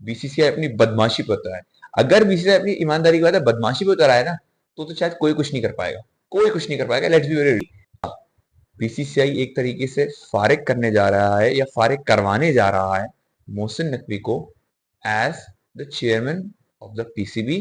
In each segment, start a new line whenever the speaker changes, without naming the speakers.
BCCI अपनी बदमाशी पे उतर आए। अगर बीसीसीआई अपनी ईमानदारी की बात है बदमाशी पे उतर आए ना, तो शायद कोई कुछ नहीं कर पाएगा, कोई कुछ नहीं कर पाएगा। लेट्स बी वेरी, बीसीसीआई एक तरीके से फारिग करने जा रहा है या फारिग करवाने जा रहा है मोहसिन नकवी को as the chairman of the PCB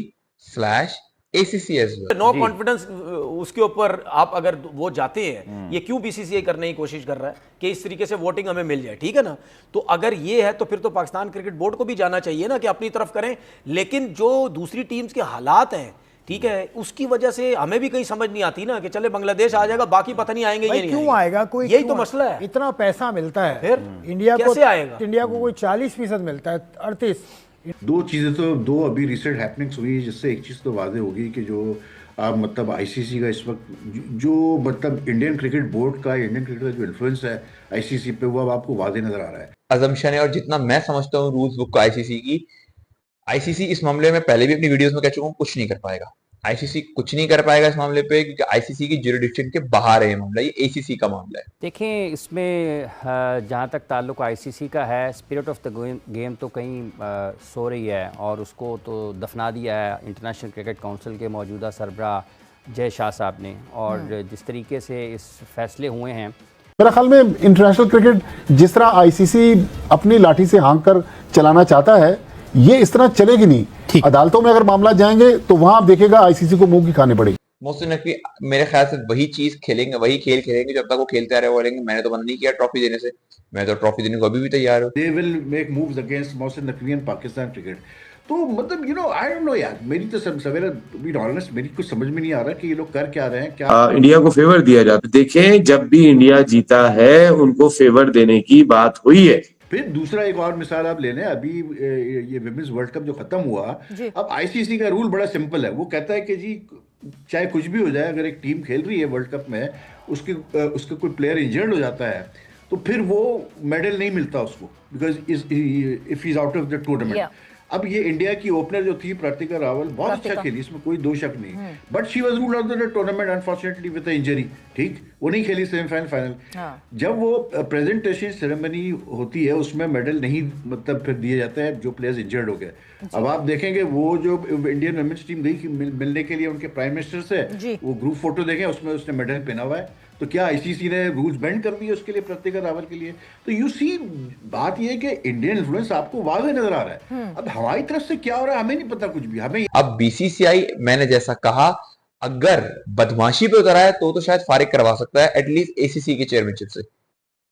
slash ACC as well.
No confidence उसके ऊपर आप अगर वो जाते हैं, ये क्यों बीसीसीआई करने की कोशिश कर रहा है कि इस तरीके से वोटिंग हमें मिल जाए, ठीक है ना? तो अगर ये है तो फिर तो पाकिस्तान क्रिकेट बोर्ड को भी जाना चाहिए ना कि अपनी तरफ करें। लेकिन जो दूसरी टीम्स के हालात हैं, ठीक है, उसकी वजह से हमें भी कहीं समझ नहीं आती ना कि चले बांग्लादेश आ जाएगा, बाकी पता नहीं आएंगे, ये नहीं
क्यों आएगा कोई?
यही तो मसला है।
इतना पैसा मिलता है
फिर
इंडिया को,
कैसे आएगा?
इंडिया को कोई 40% मिलता है, 38।
दो चीज़ें तो, दो अभी रिसेंट हैपनिंग्स हुई है जिससे एक चीज़ तो वादे होगी कि जो मतलब आईसीसी का इस वक्त जो मतलब इंडियन क्रिकेट बोर्ड का, इंडियन क्रिकेट का जो इन्फ्लुएंस है आईसीसी पे, वो अब आपको वादे नजर आ रहा है।
अजम्पशन है, और जितना मैं समझता हूँ रूल्स बुक को आईसीसी की, आईसीसी इस मामले में पहले भी अपनी वीडियोस में कह चुका हूँ कुछ नहीं कर पाएगा। आईसीसी कुछ नहीं कर पाएगा इस मामले पे, क्योंकि आईसीसी की ज्यूरिडिक्शन के बाहर है ये मामला, ये एसीसी का मामला है।
देखें, इसमें जहाँ तक ताल्लुक आईसीसी का है, स्पिरिट ऑफ द गेम तो कहीं सो रही है और उसको तो दफना दिया है इंटरनेशनल क्रिकेट काउंसिल के मौजूदा सरबरा जय शाह साहब ने। और जिस तरीके से इस फैसले हुए हैं,
मेरा ख्याल में इंटरनेशनल क्रिकेट जिस तरह आईसीसी अपनी लाठी से हाँक कर चलाना चाहता है, ये इस तरह चलेगी नहीं। अदालतों में अगर मामला जाएंगे तो वहां आप देखेगा आईसीसी को मुंह की खानी पड़ेगी।
मोहसिन नकवी मेरे ख्याल से वही चीज खेलेंगे, वही खेल खेलेंगे जब तक वो खेलते आ रहे बोलेंगे मैंने तो बंद नहीं किया ट्रॉफी देने से, मैं तो ट्रॉफी देने को अभी भी तैयार हूँ।
They will make moves against Mohsin Naqvi and Pakistan cricket. तो मतलब you know I don't know यार, मेरी तो सवेरा बी ऑनेस्ट मेरी कुछ समझ में नहीं आ रहा कि ये लोग कर क्या रहे हैं। क्या
इंडिया को फेवर दिया जाता है? देखें, जब भी इंडिया जीता है उनको फेवर देने की बात हुई है।
फिर दूसरा एक और मिसाल आप ले लें, अभी ये विमेंस वर्ल्ड कप जो खत्म हुआ, अब आईसीसी का रूल बड़ा सिंपल है। वो कहता है कि जी चाहे कुछ भी हो जाए, अगर एक टीम खेल रही है वर्ल्ड कप में, उसके कोई प्लेयर इंजर्ड हो जाता है तो फिर वो मेडल नहीं मिलता उसको, because if he is out of the tournament. अब ये इंडिया की ओपनर जो थी प्रतिका रावल बहुत अच्छा खेली, इसमें कोई दो शक नहीं, but she was ruled out of the tournament unfortunately with injury. ठीक, वो नहीं खेली सेमीफाइनल फाइनल। जब वो प्रेजेंटेशन सेरेमनी होती है उसमें मेडल नहीं मतलब फिर दिए जाते हैं जो प्लेयर्स इंजर्ड हो गए। अब आप देखेंगे वो जो इंडियन वुमेन्स टीम गई मिलने के लिए उनके प्राइम मिनिस्टर से, वो ग्रुप फोटो देखें उसमें उसने मेडल पहना हुआ है। तो क्या आईसीसी ने रूल्स बेंड कर दिए उसके लिए, प्रतिका रावल के लिए? तो यू सी, बात ये है कि इंडियन इन्फ्लुएंस आपको वाज़ेह नजर आ रहा है। अब हमारी तरफ से क्या हो रहा है हमें नहीं पता कुछ भी। हमें
अब बीसीसीआई, मैंने जैसा कहा, अगर बदमाशी पे उतर आया तो शायद फारिग करवा सकता है एटलीस्ट एसीसी की चेयरमैनशिप से।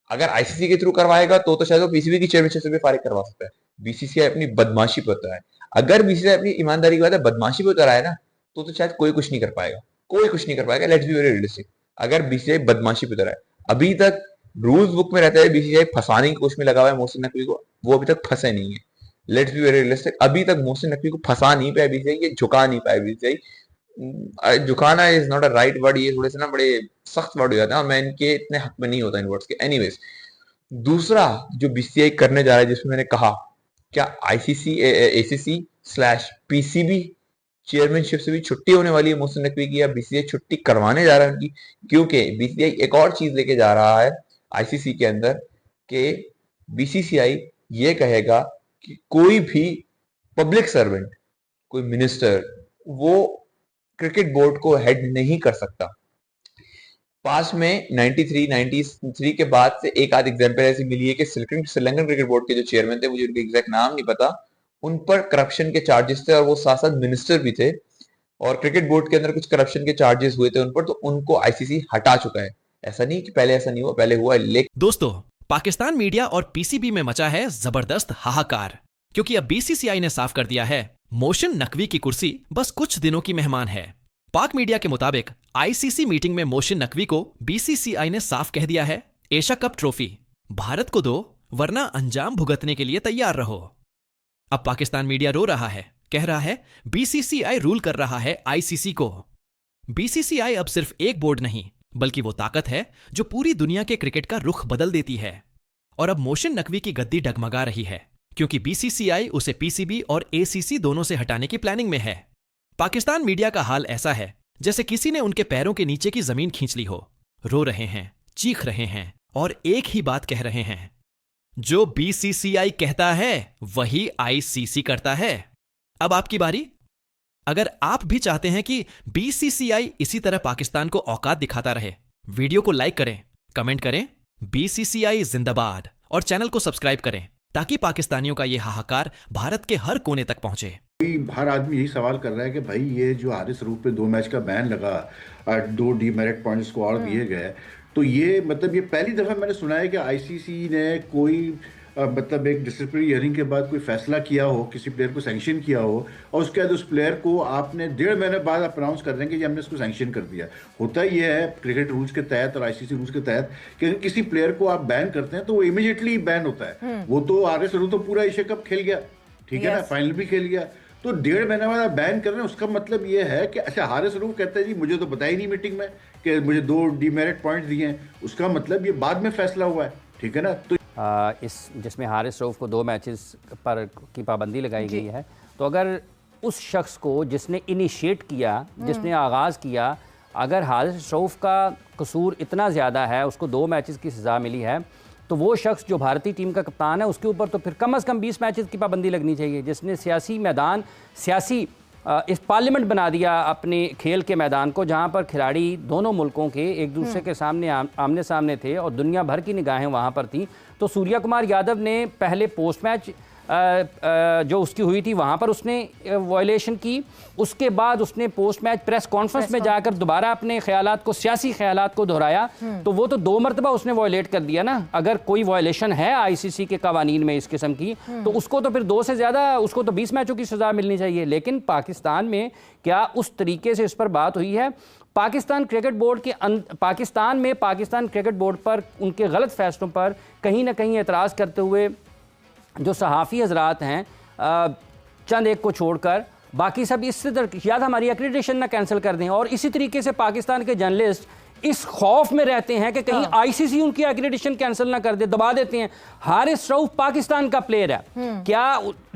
अगर आईसीसी के थ्रू करवाएगा तो शायद वो पीसीबी की चेयरमैनशिप से भी फारिग करवा सकता है। बीसीसीआई अपनी बदमाशी पे उतर आए। अगर बीसीसीआई अपनी ईमानदारी की बात है बदमाशी पे उतर आए ना, तो शायद कोई कुछ नहीं कर पाएगा, कोई कुछ नहीं कर पाएगा। Let's be very realistic. अगर बीसीसीआई बदमाशी पे उतर आए, अभी तक रूल्स बुक में रहता है बीसीसीआई फंसाने की कोशिश में लगा हुआ है मोहसिन नकवी को, वो अभी तक फंसे नहीं है। लेट्स बी वेरी रियलिस्टिक, अभी तक मोहसिन नकवी को फंसा नहीं पाया बीसीसीआई, ये झुका नहीं पाया बीसीसीआई। झुकाना is not a right word, ये थोड़े से ना बड़े सख्त वर्ड हो जाते हैं और मैं इनके इतने हक में नहीं होता इन वर्ड्स के। एनीवेज, दूसरा जो बीसीसीआई करने जा रहा है जिसमें मैंने कहा, क्या ICC ACC slash PCB chairmanship से भी छुट्टी होने वाली है मोहसिन नकवी की, या बीसीसीआई छुट्टी करवाने जा रहा है उनकी? क्योंकि बीसीसीआई एक और चीज लेके जा रहा है आईसीसी के अंदर कि बीसीसीआई ये कहेगा कि कोई भी पब्लिक सर्वेंट, कोई मिनिस्टर, वो क्रिकेट बोर्ड को हेड नहीं कर सकता। पास में 93 के बाद से एक आध एग्जाम्पल ऐसी मिली है कि श्रीलंकन क्रिकेट बोर्ड के जो चेयरमैन थे, मुझे उनके एग्जैक्ट नाम नहीं पता, उन पर करप्शन के चार्जेस थे और वो साथ साथ मिनिस्टर भी थे, और क्रिकेट बोर्ड के अंदर कुछ करप्शन के चार्जेस हुए थे उन पर, तो उनको आईसीसी हटा चुका है। ऐसा नहीं कि पहले ऐसा नहीं हुआ, पहले हुआ है। लेकिन
दोस्तों, पाकिस्तान मीडिया और पीसीबी में मचा है जबरदस्त हाहाकार, क्योंकि अब बीसीसीआई ने साफ कर दिया है मोहसिन नकवी की कुर्सी बस कुछ दिनों की मेहमान है। पाक मीडिया के मुताबिक आईसीसी मीटिंग में मोहसिन नकवी को बीसीसीआई ने साफ कह दिया है, एशिया कप ट्रॉफी भारत को दो, वरना अंजाम भुगतने के लिए तैयार रहो। अब पाकिस्तान मीडिया रो रहा है, कह रहा है बीसीसीआई रूल कर रहा है आईसीसी को। बीसीसीआई अब सिर्फ एक बोर्ड नहीं, बल्कि वो ताकत है जो पूरी दुनिया के क्रिकेट का रुख बदल देती है। और अब मोहसिन नकवी की गद्दी डगमगा रही है, क्योंकि बीसीसीआई उसे पीसीबी और एसीसी दोनों से हटाने की प्लानिंग में है। पाकिस्तान मीडिया का हाल ऐसा है जैसे किसी ने उनके पैरों के नीचे की जमीन खींच ली हो। रो रहे हैं, चीख रहे हैं और एक ही बात कह रहे हैं, जो बीसीसीआई कहता है वही आईसीसी करता है। अब आपकी बारी। अगर आप भी चाहते हैं कि बीसीसीआई इसी तरह पाकिस्तान को औकात दिखाता रहे, वीडियो को लाइक करें, कमेंट करें, बीसीसीआई जिंदाबाद, और चैनल को सब्सक्राइब करें ताकि पाकिस्तानियों का यह हाहाकार भारत के हर कोने तक पहुंचे।
हर आदमी यही सवाल कर रहा है कि भाई ये जो हारिस रऊफ पे 2 मैच का बैन लगा, 2 डीमेरिट पॉइंट्स को और दिए गए, तो ये मतलब ये पहली दफ़ा मैंने सुना है कि आईसीसी ने कोई मतलब एक डिसिप्लिनरी हियरिंग के बाद कोई फैसला किया हो, किसी प्लेयर को सैंक्शन किया हो, और उसके बाद उस प्लेयर को आपने 1.5 महीने बाद आप अनाउंस कर रहे हैं कि हमने इसको सैंक्शन कर दिया। होता ये है क्रिकेट रूल्स के तहत और आईसीसी रूल्स के तहत कि अगर किसी प्लेयर को आप बैन करते हैं तो वो इमीडिएटली बैन होता है। वो तो हारिस रऊफ तो पूरा एशिया कप खेल गया, ठीक है ना, फाइनल भी खेल गया, तो 1.5 महीने बाद आप बैन कर रहे हैं। उसका मतलब ये है कि अच्छा, हारिस रऊफ कहता है जी मुझे तो बताया ही नहीं मीटिंग में कि मुझे 2 डीमेरिट पॉइंट दिए हैं, उसका मतलब ये बाद में फैसला हुआ है, ठीक है ना। तो
इस जिसमें हारिस रऊफ को 2 मैचेस पर की पाबंदी लगाई गई है, तो अगर उस शख्स को जिसने इनिशिएट किया, जिसने आगाज़ किया, अगर हारिस रऊफ का कसूर इतना ज़्यादा है, उसको 2 मैचेस की सज़ा मिली है, तो वो शख्स जो भारतीय टीम का कप्तान है उसके ऊपर तो फिर कम से कम 20 मैचेस की पाबंदी लगनी चाहिए। जिसने सियासी मैदान, सियासी इस पार्लियामेंट बना दिया अपने खेल के मैदान को, जहाँ पर खिलाड़ी दोनों मुल्कों के एक दूसरे के सामने आमने सामने थे और दुनिया भर की निगाहें वहाँ पर थी। तो सूर्या कुमार यादव ने पहले पोस्ट मैच जो उसकी हुई थी वहाँ पर उसने वायलेशन की, उसके बाद उसने पोस्ट मैच प्रेस कॉन्फ्रेंस में जाकर दोबारा अपने ख्यालात को, सियासी ख्यालात को दोहराया। तो वो तो 2 मरतबा उसने वायलेट कर दिया ना। अगर कोई वायलेशन है आईसीसी के कवानीन में इस किस्म की, तो उसको तो फिर 2 से ज़्यादा, उसको तो 20 मैचों की सज़ा मिलनी चाहिए। लेकिन पाकिस्तान में क्या उस तरीके से इस पर बात हुई है? पाकिस्तान क्रिकेट बोर्ड के पाकिस्तान क्रिकेट बोर्ड पर उनके गलत फैसलों पर कहीं ना कहीं एतराज़ करते हुए जो सहाफ़ी हजरात हैं, चंद एक को छोड़कर बाकी सब इससे याद हमारी एक्रेडिटेशन ना कैंसिल कर दें। और इसी तरीके से पाकिस्तान के जर्नलिस्ट इस खौफ में रहते हैं कि कहीं आईसीसी उनकी एक्रेडिटेशन कैंसिल ना कर दे, दबा देते हैं। हारिस रऊफ पाकिस्तान का प्लेयर है, क्या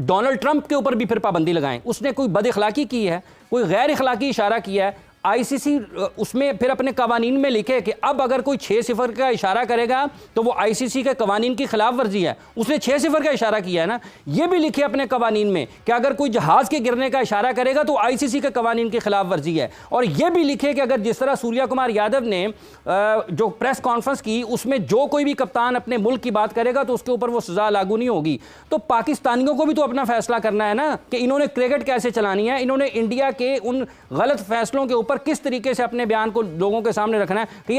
डोनाल्ड ट्रंप के ऊपर भी फिर पाबंदी लगाएं? उसने कोई बद इखलाकी की है, कोई गैर इखलाकी इशारा किया है, आईसीसी उसमें फिर अपने कवानीन में लिखे कि अब अगर कोई 6-0 का इशारा करेगा तो वो आईसीसी के कवानीन की खिलाफ वर्जी है। उसने 6-0 का इशारा किया है ना, ये भी लिखे अपने कवानीन में कि अगर कोई जहाज़ के गिरने का इशारा करेगा तो आईसीसी के कवानीन की खिलाफ वर्जी है। और ये भी लिखे कि अगर जिस तरह सूर्या कुमार यादव ने जो प्रेस कॉन्फ्रेंस की उसमें जो कोई भी कप्तान अपने मुल्क की बात करेगा तो उसके ऊपर वो सज़ा लागू नहीं होगी। तो पाकिस्तानियों को भी तो अपना फैसला करना है ना कि इन्होंने क्रिकेट कैसे चलानी है, इन्होंने इंडिया के उन गलत फैसलों के ऊपर किस तरीके से अपने बयान को लोगों के सामने रखना है कि